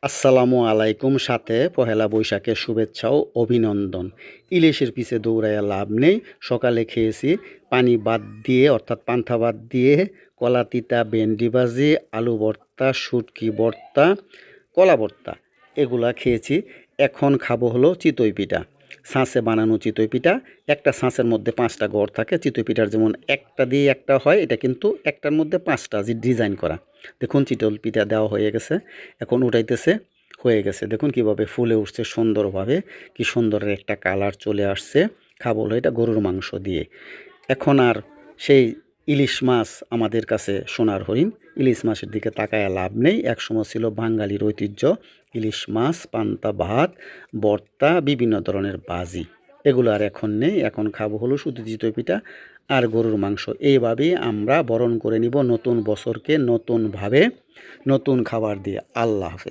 আসসালামু আলাইকুম, সাথে পহেলা বৈশাখের শুভেচ্ছা ও অভিনন্দন। ইলিশের পিছে দৌড়াইয়া লাভ নেই। সকালে খেয়েছি পানি বাদ দিয়ে, অর্থাৎ পান্তা ভাত দিয়ে, কলা তিতা ভেন্ডি ভাজি, আলু ভর্তা, শুটকি ভর্তা, কলা ভর্তা, এগুলা খেয়েছি। এখন খাবো হলো চিতই পিঠা, ছাঁচে বানানো চিতই পিঠা। একটা ছাঁচের মধ্যে 5টা ঘর থাকে। চিতই পিঠার যেমন একটা দিয়ে একটা হয়, এটা কিন্তু একটার মধ্যে 5টা যে ডিজাইন করা। দেখুন চিতই পিঠা দেওয়া হয়ে গেছে, এখন উঠাইতেছে। হয়ে গেছে, দেখুন কিভাবে ফুলে উঠছে সুন্দরভাবে, কি সুন্দরের একটা কালার চলে আসছে। খাবো হলো এটা গরুর মাংস দিয়ে। এখন আর সেই ইলিশ মাছ আমাদের কাছে সোনার হরিণ। ইলিশ মাছের দিকে তাকায় লাভ নেই। একসময় ছিল বাঙালির ঐতিহ্য ইলিশ মাছ, পান্তা ভাত, ভর্তা, বিভিন্ন ধরনের ভাজি। এগুলো আর এখন নেই। এখন খাবো হলো শুধু চিতই পিঠা আর গরুর মাংস। এইভাবেই আমরা বরণ করে নিব নতুন বছরকে, নতুনভাবে, নতুন খাবার দিয়ে। আল্লাহ হাফেজ।